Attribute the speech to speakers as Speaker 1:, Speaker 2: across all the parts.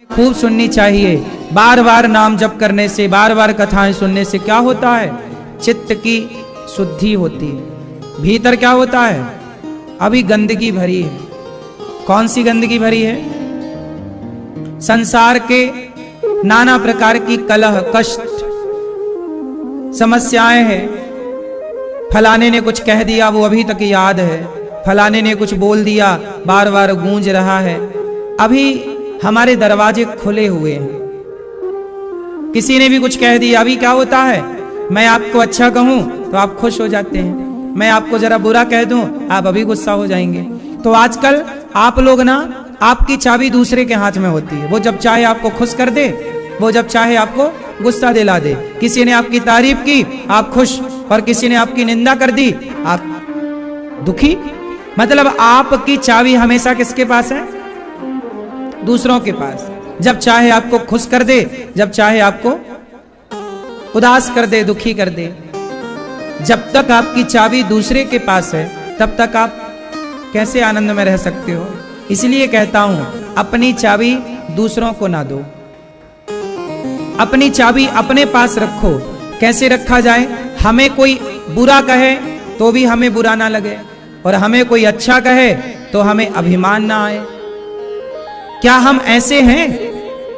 Speaker 1: खूब सुननी चाहिए। बार बार नाम जप करने से, बार बार कथाएं सुनने से क्या होता है? चित्त की शुद्धि होती है। भीतर क्या होता है? अभी गंदगी भरी है। कौन सी गंदगी भरी है? संसार के नाना प्रकार की कलह, कष्ट, समस्याएं हैं। फलाने ने कुछ कह दिया, वो अभी तक याद है। फलाने ने कुछ बोल दिया, बार बार गूंज रहा है। अभी हमारे दरवाजे खुले हुए हैं। किसी ने भी कुछ कह दिया, अभी क्या होता है? मैं आपको अच्छा कहूं तो आप खुश हो जाते हैं, मैं आपको जरा बुरा कह दूं आप अभी गुस्सा हो जाएंगे। तो आजकल आप लोग ना, आपकी चाबी दूसरे के हाथ में होती है। वो जब चाहे आपको खुश कर दे, वो जब चाहे आपको गुस्सा दिला दे। किसी ने आपकी तारीफ की, आप खुश, और किसी ने आपकी निंदा कर दी, आप दुखी। मतलब आपकी चाबी हमेशा किसके पास है? दूसरों के पास। जब चाहे आपको खुश कर दे, जब चाहे आपको उदास कर दे, दुखी कर दे। जब तक आपकी चाबी दूसरे के पास है, तब तक आप कैसे आनंद में रह सकते हो? इसलिए कहता हूं, अपनी चाबी दूसरों को ना दो, अपनी चाबी अपने पास रखो। कैसे रखा जाए? हमें कोई बुरा कहे तो भी हमें बुरा ना लगे, और हमें कोई अच्छा कहे तो हमें अभिमान ना आए। क्या हम ऐसे हैं?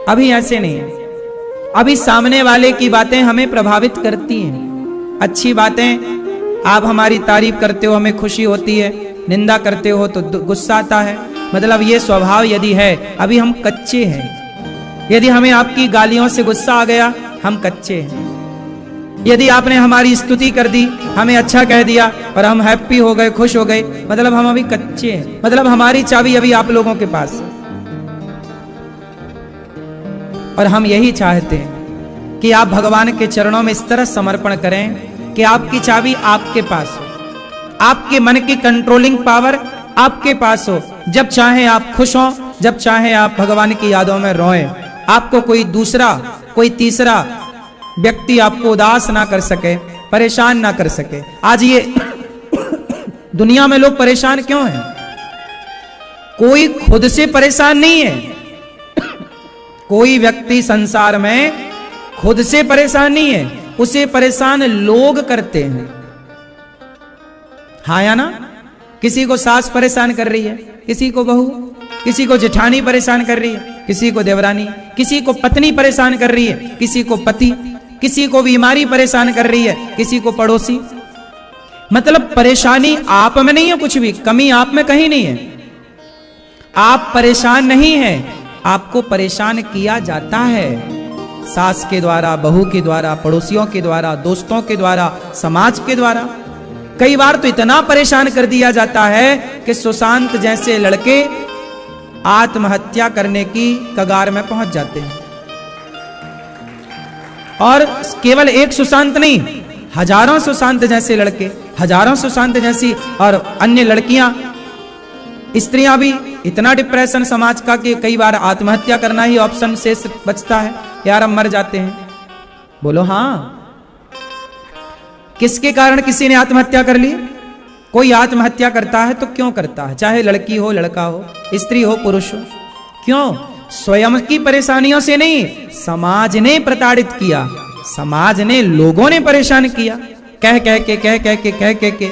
Speaker 1: अभी ऐसे नहीं है। अभी सामने वाले की बातें हमें प्रभावित करती हैं। अच्छी बातें, आप हमारी तारीफ करते हो, हमें खुशी होती है। निंदा करते हो तो गुस्सा आता है। मतलब ये स्वभाव यदि है, अभी हम कच्चे हैं। यदि हमें आपकी गालियों से गुस्सा आ गया, हम कच्चे हैं। यदि आपने हमारी स्तुति कर दी, हमें अच्छा कह दिया और हम हैप्पी हो गए, खुश हो गए, मतलब हम अभी कच्चे हैं। मतलब हमारी चाबी अभी आप लोगों के पास है। और हम यही चाहते हैं कि आप भगवान के चरणों में इस तरह समर्पण करें कि आपकी चाबी आपके पास हो, आपके मन की कंट्रोलिंग पावर आपके पास हो। जब चाहे आप खुश हो, जब चाहे आप भगवान की यादों में रोएं। आपको कोई दूसरा, कोई तीसरा व्यक्ति आपको उदास ना कर सके, परेशान ना कर सके। आज ये दुनिया में लोग परेशान क्यों हैं? कोई खुद से परेशान नहीं है। कोई व्यक्ति संसार में खुद से परेशान नहीं है, उसे परेशान लोग करते हैं। हाँ या ना? किसी को सास परेशान कर रही है, किसी को बहू, किसी को जेठानी परेशान कर रही है, किसी को देवरानी, किसी को पत्नी परेशान कर रही है, किसी को पति, किसी को बीमारी परेशान कर रही है, किसी को पड़ोसी। मतलब परेशानी आप में नहीं है, कुछ भी कमी आप में कहीं नहीं है। आप परेशान नहीं हैं, आपको परेशान किया जाता है। सास के द्वारा, बहू के द्वारा, पड़ोसियों के द्वारा, दोस्तों के द्वारा, समाज के द्वारा। कई बार तो इतना परेशान कर दिया जाता है कि सुशांत जैसे लड़के आत्महत्या करने की कगार में पहुंच जाते हैं। और केवल एक सुशांत नहीं, हजारों सुशांत जैसे लड़के, हजारों सुशांत जैसी और अन्य लड़कियां, स्त्रियां भी। इतना डिप्रेशन समाज का कि कई बार आत्महत्या करना ही ऑप्शन शेष बचता है। यार हम मर जाते हैं। बोलो हाँ। किसके कारण किसी ने आत्महत्या कर ली? कोई आत्महत्या करता है तो क्यों करता है? चाहे लड़की हो, लड़का हो, स्त्री हो, पुरुष हो। क्यों? स्वयं की परेशानियों से नहीं, समाज ने प्रताड़ित किया, समाज ने, लोगों ने परेशान किया। कह कह के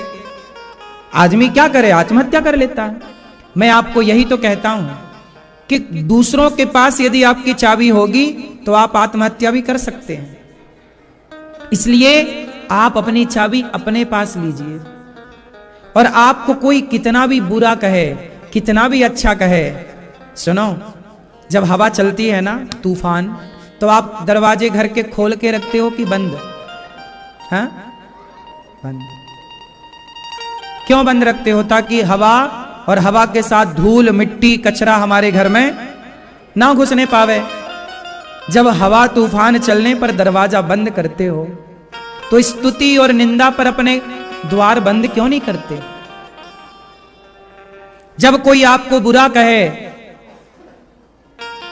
Speaker 1: आदमी क्या करे? आत्महत्या कर लेता है। मैं आपको यही तो कहता हूं कि दूसरों के पास यदि आपकी चाबी होगी तो आप आत्महत्या भी कर सकते हैं। इसलिए आप अपनी चाबी अपने पास लीजिए। और आपको कोई कितना भी बुरा कहे, कितना भी अच्छा कहे, सुनो, जब हवा चलती है ना, तूफान, तो आप दरवाजे घर के खोल के रखते हो कि बंद? हाँ, बंद। क्यों बंद रखते हो? ताकि हवा और हवा के साथ धूल, मिट्टी, कचरा हमारे घर में ना घुसने पावे। जब हवा तूफान चलने पर दरवाजा बंद करते हो, तो स्तुति और निंदा पर अपने द्वार बंद क्यों नहीं करते? जब कोई आपको बुरा कहे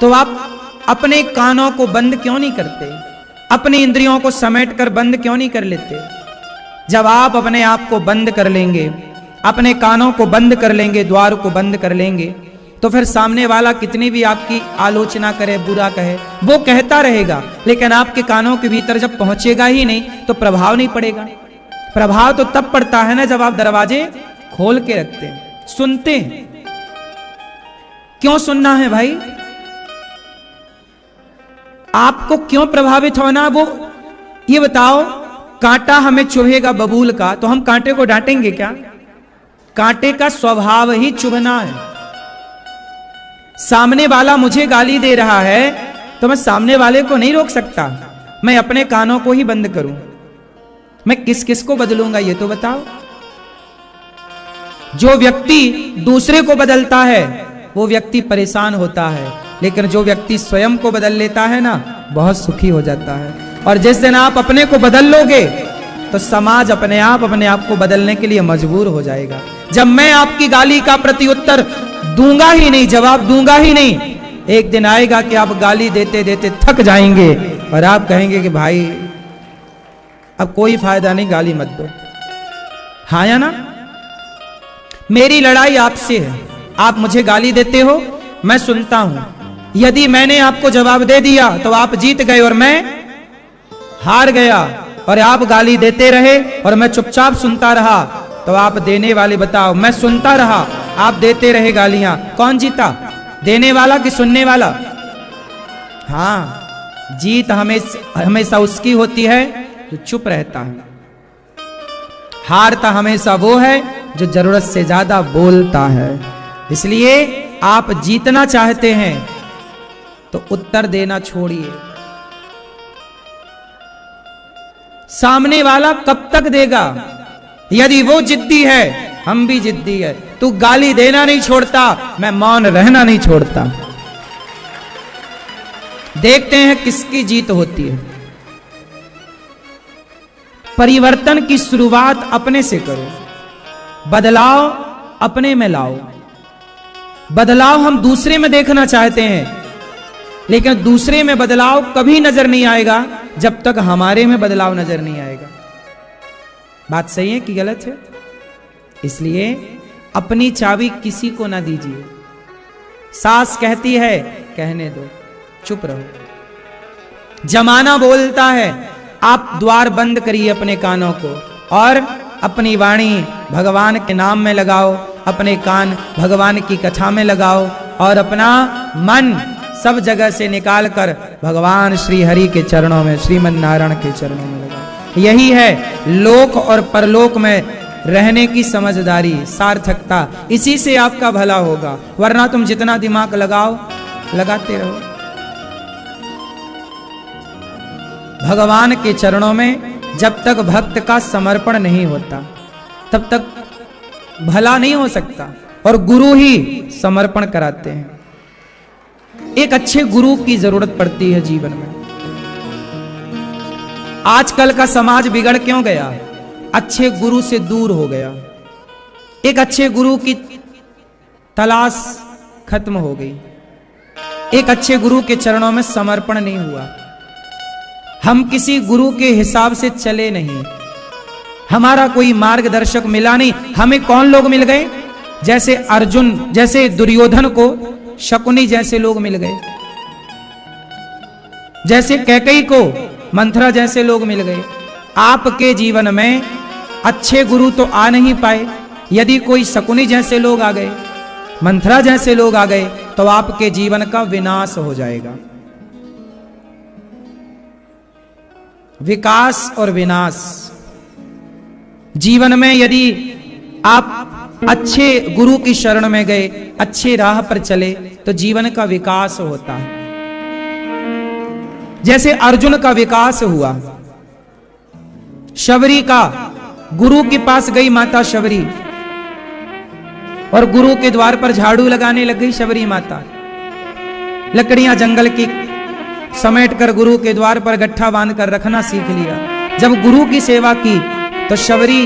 Speaker 1: तो आप अपने कानों को बंद क्यों नहीं करते? अपनी इंद्रियों को समेट कर बंद क्यों नहीं कर लेते? जब आप अपने आप को बंद कर लेंगे, अपने कानों को बंद कर लेंगे, द्वार को बंद कर लेंगे, तो फिर सामने वाला कितनी भी आपकी आलोचना करे, बुरा कहे, वो कहता रहेगा, लेकिन आपके कानों के भीतर जब पहुंचेगा ही नहीं तो प्रभाव नहीं पड़ेगा। प्रभाव तो तब पड़ता है ना जब आप दरवाजे खोल के रखते हैं, सुनते हैं। क्यों सुनना है भाई? आपको क्यों प्रभावित होना? वो ये बताओ, कांटा हमें चुभेगा बबूल का, तो हम कांटे को डांटेंगे क्या? कांटे का स्वभाव ही चुभना है। सामने वाला मुझे गाली दे रहा है तो मैं सामने वाले को नहीं रोक सकता, मैं अपने कानों को ही बंद करूं। मैं किस किस को बदलूंगा ये तो बताओ। जो व्यक्ति दूसरे को बदलता है वो व्यक्ति परेशान होता है, लेकिन जो व्यक्ति स्वयं को बदल लेता है ना, बहुत सुखी हो जाता है। और जिस दिन आप अपने को बदल लोगे तो समाज अपने आप को बदलने के लिए मजबूर हो जाएगा। जब मैं आपकी गाली का प्रत्युत्तर दूंगा ही नहीं, जवाब दूंगा ही नहीं, एक दिन आएगा कि आप गाली देते देते थक जाएंगे और आप कहेंगे कि भाई अब कोई फायदा नहीं, गाली मत दो। हाँ या ना? मेरी लड़ाई आपसे है, आप मुझे गाली देते हो, मैं सुनता हूं। यदि मैंने आपको जवाब दे दिया तो आप जीत गए और मैं हार गया, और आप गाली देते रहे और मैं चुपचाप सुनता रहा, तो आप देने वाले बताओ। मैं सुनता रहा, आप देते रहे गालियां, कौन जीता? देने वाला कि सुनने वाला? हाँ, जीत हमेशा उसकी होती है जो चुप रहता है। हारता हमेशा वो है जो जरूरत से ज्यादा बोलता है। इसलिए आप जीतना चाहते हैं तो उत्तर देना छोड़िए। सामने वाला कब तक देगा? यदि वो जिद्दी है, हम भी जिद्दी है। तू गाली देना नहीं छोड़ता, मैं मौन रहना नहीं छोड़ता। देखते हैं किसकी जीत होती है। परिवर्तन की शुरुआत अपने से करो, बदलाव अपने में लाओ। बदलाव हम दूसरे में देखना चाहते हैं, लेकिन दूसरे में बदलाव कभी नजर नहीं आएगा जब तक हमारे में बदलाव नजर नहीं आएगा। बात सही है कि गलत है? इसलिए अपनी चाबी किसी को ना दीजिए। सास कहती है कहने दो, चुप रहो। जमाना बोलता है, आप द्वार बंद करिए अपने कानों को और अपनी वाणी भगवान के नाम में लगाओ, अपने कान भगवान की कथा में लगाओ और अपना मन सब जगह से निकाल कर भगवान श्री हरि के चरणों में, श्रीमन नारायण के चरणों में लगाओ। यही है लोक और परलोक में रहने की समझदारी, सार्थकता। इसी से आपका भला होगा, वरना तुम जितना दिमाग लगाओ, लगाते रहो। भगवान के चरणों में जब तक भक्त का समर्पण नहीं होता तब तक भला नहीं हो सकता, और गुरु ही समर्पण कराते हैं। एक अच्छे गुरु की जरूरत पड़ती है जीवन में। आजकल का समाज बिगड़ क्यों गया? अच्छे गुरु से दूर हो गया। एक अच्छे गुरु की तलाश खत्म हो गई। एक अच्छे गुरु के चरणों में समर्पण नहीं हुआ। हम किसी गुरु के हिसाब से चले नहीं, हमारा कोई मार्गदर्शक मिला नहीं। हमें कौन लोग मिल गए? जैसे अर्जुन, जैसे दुर्योधन को शकुनी जैसे लोग मिल गए, जैसे कैकेयी को मंथरा जैसे लोग मिल गए। आपके जीवन में अच्छे गुरु तो आ नहीं पाए। यदि कोई शकुनी जैसे लोग आ गए, मंथरा जैसे लोग आ गए, तो आपके जीवन का विनाश हो जाएगा। विकास और विनाश जीवन में, यदि आप अच्छे गुरु की शरण में गए, अच्छे राह पर चले, तो जीवन का विकास होता है। जैसे अर्जुन का विकास हुआ, शबरी का गुरु के पास गई माता शबरी, और गुरु के द्वार पर झाड़ू लगाने लग गई शबरी माता। लकड़ियां जंगल की समेट कर गुरु के द्वार पर गट्ठा बांध कर रखना सीख लिया। जब गुरु की सेवा की तो शबरी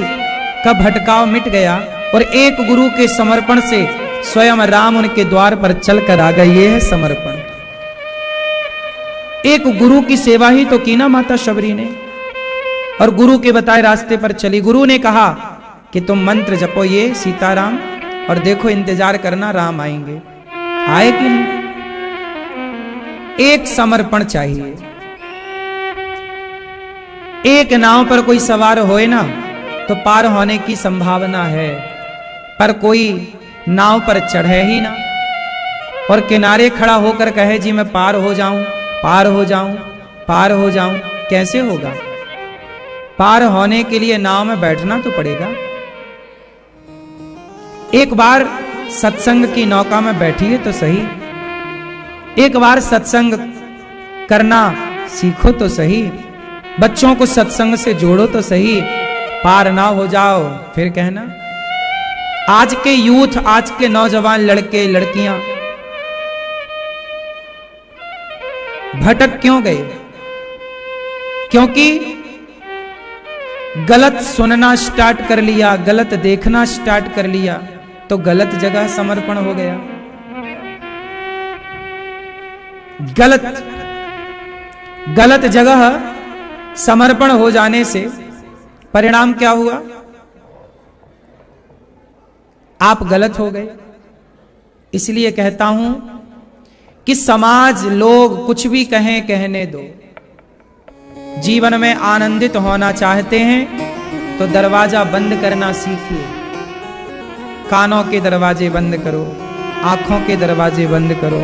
Speaker 1: का भटकाव मिट गया, और एक गुरु के समर्पण से स्वयं राम उनके द्वार पर चलकर आ गए। ये है समर्पण। एक गुरु की सेवा ही तो की ना माता शबरी ने, और गुरु के बताए रास्ते पर चली। गुरु ने कहा कि तुम मंत्र जपो ये सीताराम, और देखो इंतजार करना राम आएंगे। आए कि नहीं? एक समर्पण चाहिए। एक नाव पर कोई सवार होए ना तो पार होने की संभावना है, पर कोई नाव पर चढ़े ही ना और किनारे खड़ा होकर कहे जी मैं पार हो जाऊं, पार हो जाऊं, पार हो जाऊं, कैसे होगा? पार होने के लिए नाव में बैठना तो पड़ेगा। एक बार सत्संग की नौका में बैठिए तो सही, एक बार सत्संग करना सीखो तो सही, बच्चों को सत्संग से जोड़ो तो सही, पार ना हो जाओ फिर कहना। आज के यूथ, आज के नौजवान लड़के लड़कियां भटक क्यों गए? क्योंकि गलत सुनना स्टार्ट कर लिया, गलत देखना स्टार्ट कर लिया, तो गलत जगह समर्पण हो गया। गलत जगह समर्पण हो जाने से परिणाम क्या हुआ? आप गलत हो गए। इसलिए कहता हूं कि समाज, लोग कुछ भी कहें, कहने दो। जीवन में आनंदित होना चाहते हैं तो दरवाजा बंद करना सीखिए। कानों के दरवाजे बंद करो, आंखों के दरवाजे बंद करो।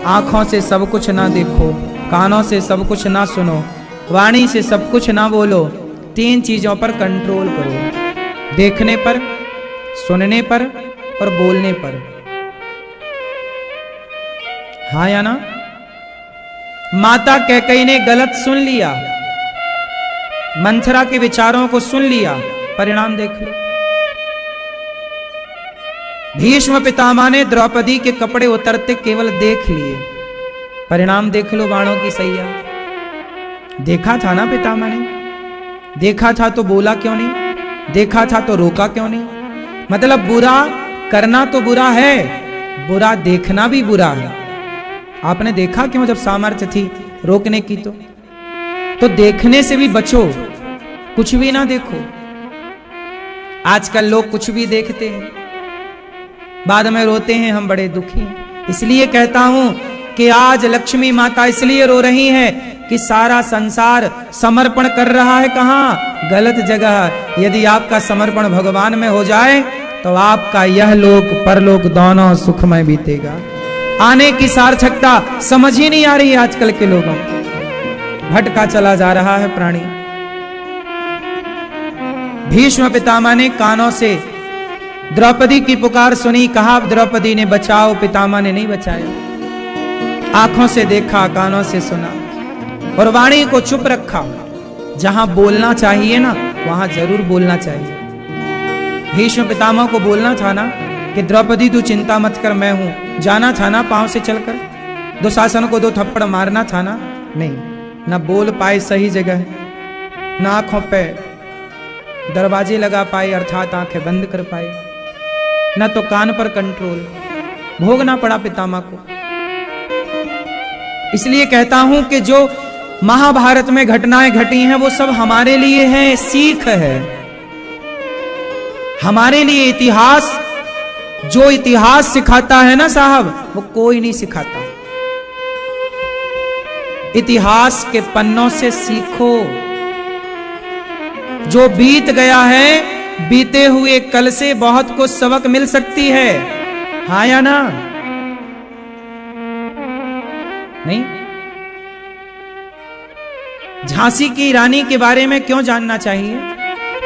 Speaker 1: आंखों से सब कुछ ना देखो, कानों से सब कुछ ना सुनो, वाणी से सब कुछ ना बोलो। 3 चीजों पर कंट्रोल करो, देखने पर, सुनने पर और बोलने पर। हाँ या ना? माता कैकेयी ने गलत सुन लिया, मंथरा के विचारों को सुन लिया, परिणाम देख लो। भीष्म पितामह ने द्रौपदी के कपड़े उतरते केवल देख लिए, परिणाम देख लो बाणों की सैया। देखा था ना पितामह ने? देखा था तो बोला क्यों नहीं? देखा था तो रोका क्यों नहीं? मतलब बुरा करना तो बुरा है, बुरा देखना भी बुरा है। आपने देखा क्यों जब सामर्थ्य थी रोकने की? तो देखने से भी बचो, कुछ भी ना देखो। आजकल लोग कुछ भी देखते हैं, बाद में रोते हैं हम बड़े दुखी हैं। इसलिए कहता हूं कि आज लक्ष्मी माता इसलिए रो रही है कि सारा संसार समर्पण कर रहा है कहां? गलत जगह। यदि आपका समर्पण भगवान में हो जाए तो आपका यह लोक परलोक दोनों सुखमय बीतेगा। आने की सार्थकता समझ ही नहीं आ रही है आजकल के लोगों को, भटका चला जा रहा है प्राणी। भीष्म पितामह ने कानों से द्रौपदी की पुकार सुनी, कहा द्रौपदी ने बचाओ, पितामह ने नहीं बचाया। आंखों से देखा, कानों से सुना और वाणी को चुप रखा। जहां बोलना चाहिए ना वहां जरूर बोलना चाहिए। भीष्म पितामह को बोलना था ना कि द्रौपदी तू चिंता मत कर, मैं हूं। जाना था ना पांव से चलकर, दुशासन को 2 थप्पड़ मारना था ना? नहीं, ना बोल पाए सही जगह, ना आंखों पे दरवाजे लगा पाए अर्थात आंखें बंद कर पाए, ना तो कान पर कंट्रोल, भोगना पड़ा पितामह को। इसलिए कहता हूं कि जो महाभारत में घटनाएं घटी हैं वो सब हमारे लिए हैं, सीख है हमारे लिए। इतिहास, जो इतिहास सिखाता है ना साहब, वो कोई नहीं सिखाता। इतिहास के पन्नों से सीखो। जो बीत गया है, बीते हुए कल से बहुत कुछ सबक मिल सकती है। हाँ या ना? नहीं? झांसी की रानी के बारे में क्यों जानना चाहिए?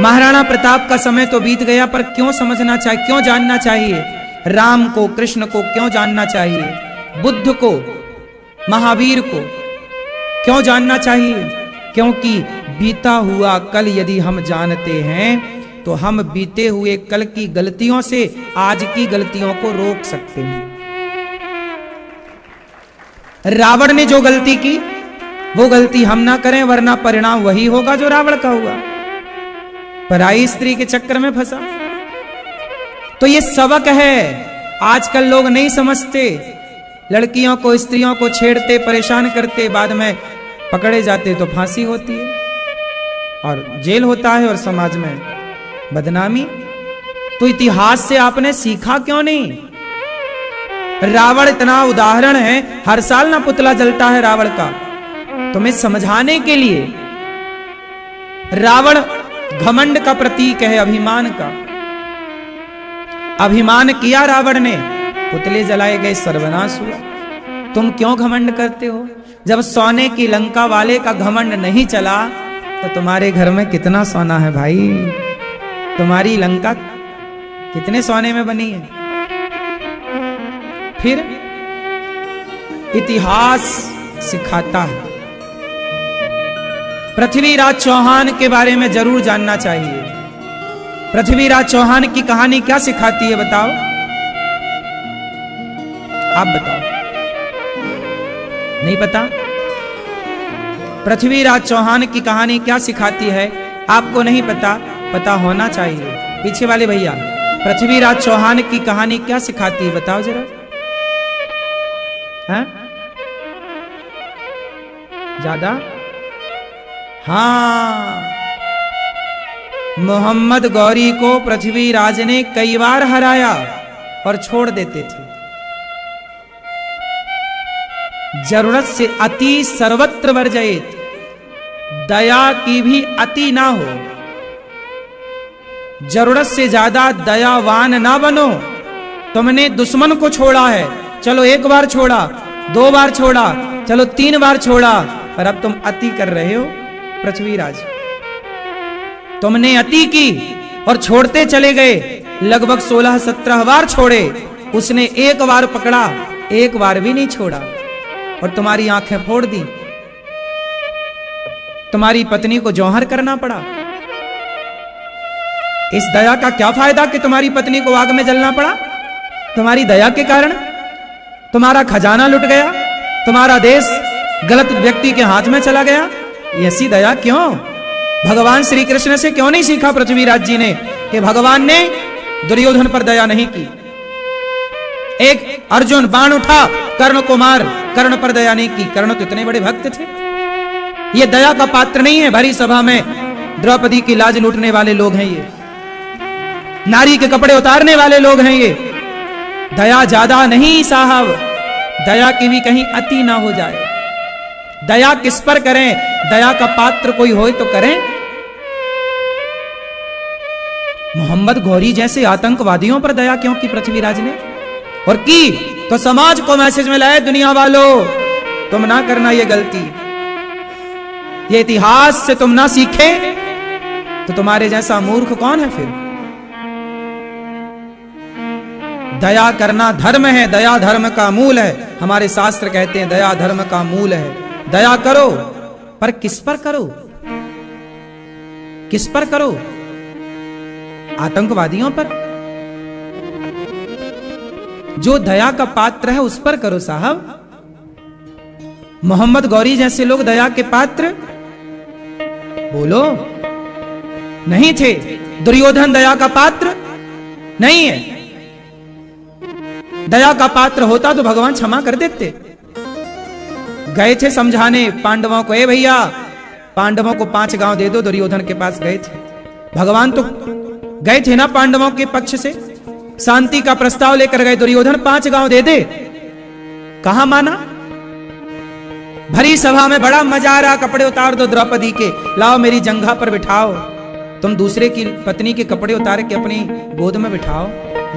Speaker 1: महाराणा प्रताप का समय तो बीत गया, पर क्यों समझना चाहिए, क्यों जानना चाहिए? राम को, कृष्ण को क्यों जानना चाहिए? बुद्ध को, महावीर को क्यों जानना चाहिए? क्योंकि बीता हुआ कल यदि हम जानते हैं तो हम बीते हुए कल की गलतियों से आज की गलतियों को रोक सकते हैं। रावण ने जो गलती की वो गलती हम ना करें, वरना परिणाम वही होगा जो रावण का हुआ। पराई स्त्री के चक्कर में फंसा। तो ये सबक है, आजकल लोग नहीं समझते। लड़कियों को, स्त्रियों को छेड़ते, परेशान करते, बाद में पकड़े जाते तो फांसी होती है और जेल होता है और समाज में बदनामी। तो इतिहास से आपने सीखा क्यों नहीं? रावण इतना उदाहरण है, हर साल ना पुतला जलता है रावण का। तुम्हें समझाने के लिए, रावण घमंड का प्रतीक है, अभिमान का। अभिमान किया रावण ने, पुतले जलाए गए, सर्वनाश हुआ। तुम क्यों घमंड करते हो? जब सोने की लंका वाले का घमंड नहीं चला तो तुम्हारे घर में कितना सोना है भाई? तुम्हारी लंका कितने सोने में बनी है? फिर इतिहास सिखाता है। पृथ्वीराज चौहान के बारे में जरूर जानना चाहिए। पृथ्वीराज चौहान की कहानी क्या सिखाती है बताओ? आप बताओ, नहीं पता? पृथ्वीराज चौहान की कहानी क्या सिखाती है? आपको नहीं पता, पता होना चाहिए। पीछे वाले भैया, पृथ्वीराज चौहान की कहानी क्या सिखाती है बताओ जरा। है ज्यादा? हाँ, मोहम्मद गौरी को पृथ्वीराज ने कई बार हराया और छोड़ देते थे। जरूरत से अति सर्वत्र वर्जयेत, दया की भी अति ना हो। जरूरत से ज्यादा दयावान ना बनो। तुमने दुश्मन को छोड़ा है, चलो एक बार छोड़ा, दो बार छोड़ा, चलो 3 बार छोड़ा, पर अब तुम अति कर रहे हो पृथ्वीराज। तुमने अति की और छोड़ते चले गए। लगभग 16-17 बार छोड़े, उसने एक बार पकड़ा, एक बार भी नहीं छोड़ा और तुम्हारी आंखें फोड़ दी। तुम्हारी पत्नी को जौहर करना पड़ा। इस दया का क्या फायदा कि तुम्हारी पत्नी को आग में जलना पड़ा? तुम्हारी दया के कारण तुम्हारा खजाना लुट गया, तुम्हारा देश गलत व्यक्ति के हाथ में चला गया। ऐसी दया क्यों? भगवान श्री कृष्ण से क्यों नहीं सीखा पृथ्वीराज जी ने कि भगवान ने दुर्योधन पर दया नहीं की? एक अर्जुन बाण उठा, कर्ण को मार, कर्ण पर दया नहीं की। कर्ण तो इतने बड़े भक्त थे। ये दया का पात्र नहीं है। भरी सभा में द्रौपदी की लाज लूटने वाले लोग हैं ये, नारी के कपड़े उतारने वाले लोग हैं ये। दया ज्यादा नहीं साहब, दया की भी कहीं अति ना हो जाए। दया किस पर करें? दया का पात्र कोई हो तो करें। मोहम्मद गौरी जैसे आतंकवादियों पर दया क्यों की पृथ्वीराज ने? और की तो समाज को मैसेज में लाए, दुनिया वालों तुम ना करना ये गलती। ये इतिहास से तुम ना सीखे तो तुम्हारे जैसा मूर्ख कौन है फिर? दया करना धर्म है, दया धर्म का मूल है। हमारे शास्त्र कहते हैं दया धर्म का मूल है। दया करो, पर किस पर करो? किस पर करो? आतंकवादियों पर? जो दया का पात्र है उस पर करो साहब। मोहम्मद गौरी जैसे लोग दया के पात्र बोलो नहीं थे। दुर्योधन दया का पात्र नहीं है। दया का पात्र होता तो भगवान क्षमा कर देते। गए थे समझाने पांडवों को, ए भैया पांडवों को 5 गांव दे दो। दुर्योधन के पास गए थे भगवान, तो गए थे ना पांडवों के पक्ष से, शांति का प्रस्ताव लेकर गए। दुर्योधन 5 गांव दे दे, कहां माना? भरी सभा में बड़ा मजा आ रहा, कपड़े उतार दो द्रौपदी के, लाओ मेरी जंघा पर बिठाओ। तुम दूसरे की पत्नी के कपड़े उतार के अपनी गोद में बिठाओ,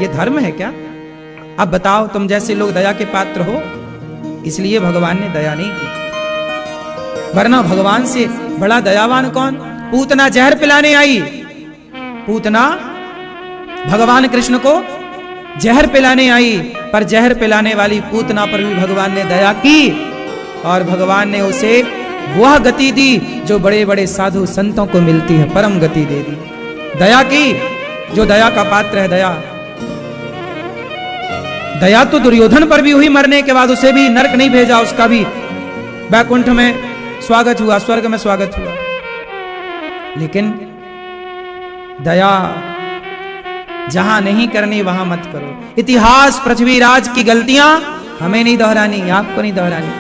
Speaker 1: ये धर्म है क्या? अब बताओ, तुम जैसे लोग दया के पात्र हो, इसलिए भगवान ने दया नहीं की। वरना भगवान से बड़ा दयावान कौन? पूतना जहर पिलाने आई, पूतना भगवान कृष्ण को जहर पिलाने आई, पर जहर पिलाने वाली पूतना पर भी भगवान ने दया की और भगवान ने उसे वह गति दी जो बड़े बड़े साधु संतों को मिलती है, परम गति दे दी। दया की, जो दया का पात्र है। दया तो दुर्योधन पर भी हुई, मरने के बाद उसे भी नरक नहीं भेजा, उसका भी वैकुंठ में स्वागत हुआ, स्वर्ग में स्वागत हुआ। लेकिन दया जहां नहीं करनी वहां मत करो। इतिहास पृथ्वीराज की गलतियां हमें नहीं दोहरानी, आपको नहीं दोहरानी।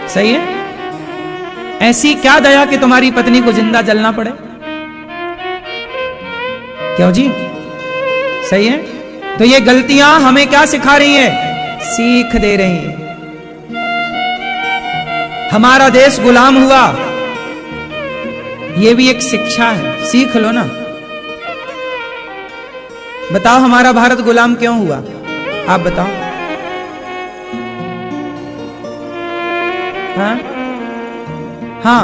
Speaker 1: सही है? ऐसी क्या दया कि तुम्हारी पत्नी को जिंदा जलना पड़े? क्यों जी? सही है? तो ये गलतियां हमें क्या सिखा रही हैं? सीख दे रही हैं। हमारा देश गुलाम हुआ, ये भी एक शिक्षा है, सीख लो ना। बताओ हमारा भारत गुलाम क्यों हुआ? आप बताओ। हाँ हाँ,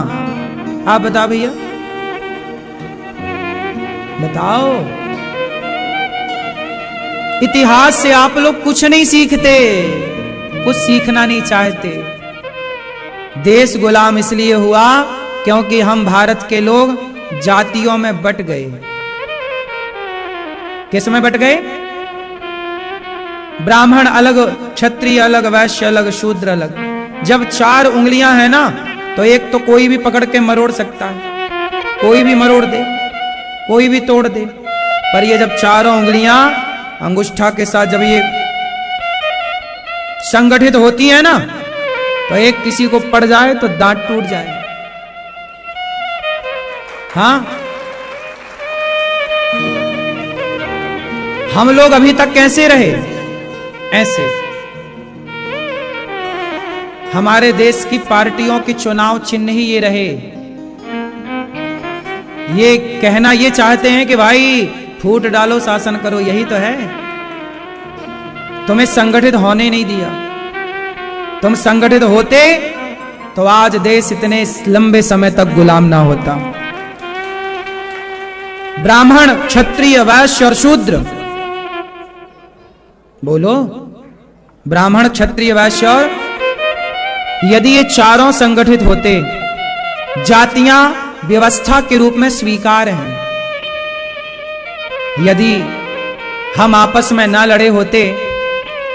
Speaker 1: आप बताओ भैया, बताओ। इतिहास से आप लोग कुछ नहीं सीखते, कुछ सीखना नहीं चाहते। देश गुलाम इसलिए हुआ क्योंकि हम भारत के लोग जातियों में बट गए। किस में बट गए? ब्राह्मण अलग, क्षत्रिय अलग, वैश्य अलग, शूद्र अलग। जब 4 उंगलियां हैं ना, तो एक तो कोई भी पकड़ के मरोड़ सकता है, कोई भी मरोड़ दे, कोई भी तोड़ दे। पर ये जब 4 उंगलियां अंगुष्ठा के साथ जब ये संगठित होती है ना, तो एक किसी को पड़ जाए तो दांत टूट जाए। हाँ, हम लोग अभी तक कैसे रहे? ऐसे। हमारे देश की पार्टियों के चुनाव चिन्ह ही ये रहे। ये कहना ये चाहते हैं कि भाई फूट डालो, शासन करो, यही तो है। तुम्हें संगठित होने नहीं दिया। तुम संगठित होते तो आज देश इतने लंबे समय तक गुलाम ना होता। ब्राह्मण, क्षत्रिय, वैश्य और शूद्र, बोलो, ब्राह्मण, क्षत्रिय, वैश्य और, यदि ये चारों संगठित होते, जातियां व्यवस्था के रूप में स्वीकार हैं, यदि हम आपस में ना लड़े होते,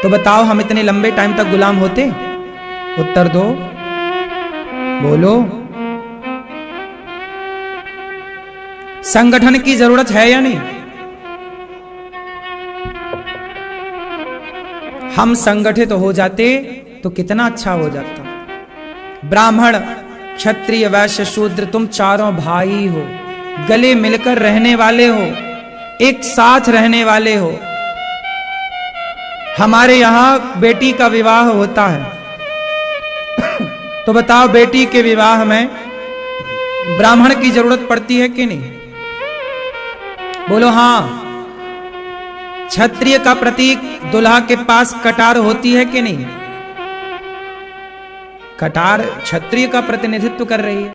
Speaker 1: तो बताओ हम इतने लंबे टाइम तक गुलाम होते? उत्तर दो, बोलो। संगठन की जरूरत है या नहीं? हम संगठित हो जाते तो कितना अच्छा हो जाता। ब्राह्मण, क्षत्रिय, वैश्य, शूद्र, तुम चारों भाई हो, गले मिलकर रहने वाले हो, एक साथ रहने वाले हो। हमारे यहां बेटी का विवाह होता है, तो बताओ बेटी के विवाह में ब्राह्मण की जरूरत पड़ती है कि नहीं? बोलो हाँ। क्षत्रिय का प्रतीक दुल्हा के पास कटार होती है कि नहीं? कटार क्षत्रिय का प्रतिनिधित्व कर रही है।